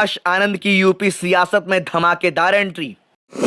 आकाश आनंद की यूपी सियासत में धमाकेदार एंट्री।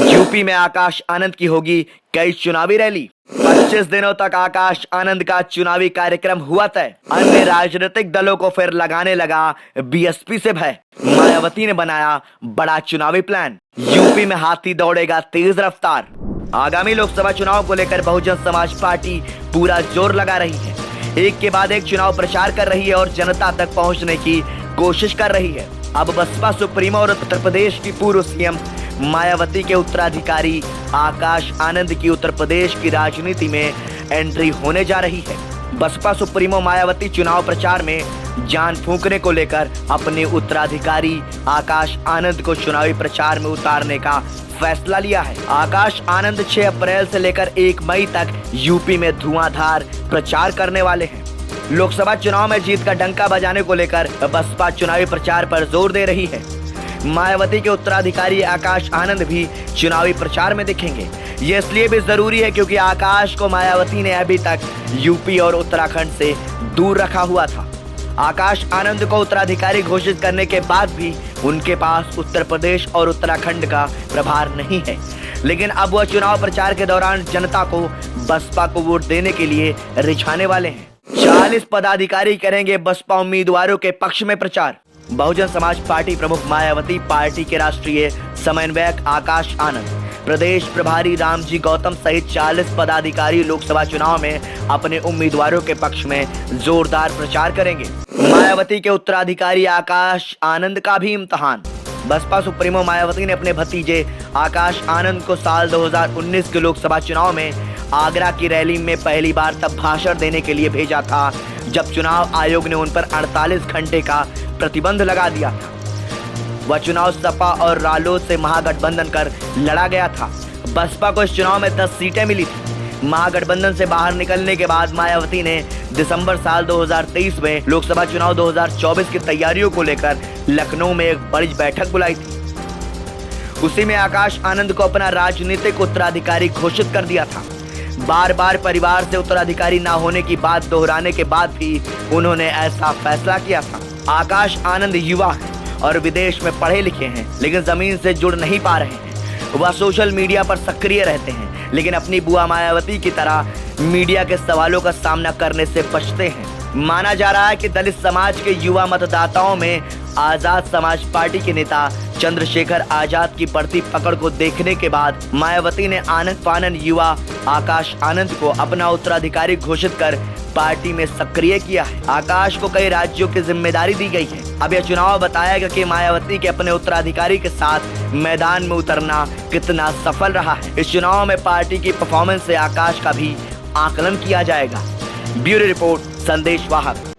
यूपी में आकाश आनंद की होगी कई चुनावी रैली। 25 दिनों तक आकाश आनंद का चुनावी कार्यक्रम हुआ तय। अन्य राजनीतिक दलों को फिर लगाने लगा बीएसपी से भय। मायावती ने बनाया बड़ा चुनावी प्लान। यूपी में हाथी दौड़ेगा तेज रफ्तार। आगामी लोकसभा चुनाव को लेकर बहुजन समाज पार्टी पूरा जोर लगा रही है। एक के बाद एक चुनाव प्रचार कर रही है और जनता तक पहुंचने की कोशिश कर रही है। अब बसपा सुप्रीमो और उत्तर प्रदेश की पूर्व सीएम मायावती के उत्तराधिकारी आकाश आनंद की उत्तर प्रदेश की राजनीति में एंट्री होने जा रही है। बसपा सुप्रीमो मायावती चुनाव प्रचार में जान फूंकने को लेकर अपने उत्तराधिकारी आकाश आनंद को चुनावी प्रचार में उतारने का फैसला लिया है। आकाश आनंद 6 अप्रैल से लेकर 1 मई तक यूपी में धुआंधार प्रचार करने वाले हैं। लोकसभा चुनाव में जीत का डंका बजाने को लेकर बसपा चुनावी प्रचार पर जोर दे रही है। मायावती के उत्तराधिकारी आकाश आनंद भी चुनावी प्रचार में दिखेंगे। ये इसलिए भी जरूरी है क्योंकि आकाश को मायावती ने अभी तक यूपी और उत्तराखंड से दूर रखा हुआ था। आकाश आनंद को उत्तराधिकारी घोषित करने के बाद भी उनके पास उत्तर प्रदेश और उत्तराखंड का प्रभार नहीं है, लेकिन अब वह चुनाव प्रचार के दौरान जनता को बसपा को वोट देने के लिए रिझाने वाले हैं। 40 पदाधिकारी करेंगे बसपा उम्मीदवारों के पक्ष में प्रचार। बहुजन समाज पार्टी प्रमुख मायावती, पार्टी के राष्ट्रीय समन्वयक आकाश आनंद, प्रदेश प्रभारी रामजी गौतम सहित 40 पदाधिकारी लोकसभा चुनाव में अपने उम्मीदवारों के पक्ष में जोरदार प्रचार करेंगे। मायावती के उत्तराधिकारी आकाश आनंद का भी इम्तिहान। बसपा सुप्रीमो मायावती ने अपने भतीजे आकाश आनंद को साल 2019 के लोकसभा चुनाव में आगरा की रैली में पहली बार तब भाषण देने के लिए भेजा था जब चुनाव आयोग ने उन पर 48 घंटे का प्रतिबंध लगा दिया था। वह चुनाव सपा और रालोद से महागठबंधन कर लड़ा गया था। बसपा को इस चुनाव में 10 सीटें मिली थी। महागठबंधन से बाहर निकलने के बाद मायावती ने दिसंबर साल 2023 में लोकसभा चुनाव 2024 की तैयारियों को लेकर लखनऊ में एक बड़ी बैठक बुलाई थी। उसी में आकाश आनंद को अपना राजनीतिक उत्तराधिकारी घोषित कर दिया था। बार बार परिवार से उत्तराधिकारी न होने की बात दोहराने के बाद भी उन्होंने ऐसा फैसला किया था। आकाश आनंद युवा हैं और विदेश में पढ़े लिखे हैं, लेकिन जमीन से जुड़ नहीं पा रहे हैं। वह सोशल मीडिया पर सक्रिय रहते हैं, लेकिन अपनी बुआ मायावती की तरह मीडिया के सवालों का सामना करने से बचते हैं। माना जा रहा है कि दलित समाज के युवा मतदाताओं में आजाद समाज पार्टी के नेता चंद्रशेखर आजाद की बढ़ती पकड़ को देखने के बाद मायावती ने आनंद फानन युवा आकाश आनंद को अपना उत्तराधिकारी घोषित कर पार्टी में सक्रिय किया है। आकाश को कई राज्यों की जिम्मेदारी दी गई है। अब यह चुनाव बताएगा कि मायावती के अपने उत्तराधिकारी के साथ मैदान में उतरना कितना सफल रहा है। इस चुनाव में पार्टी की परफॉर्मेंस से आकाश का भी आकलन किया जाएगा। ब्यूरो रिपोर्ट, संदेश वाहक।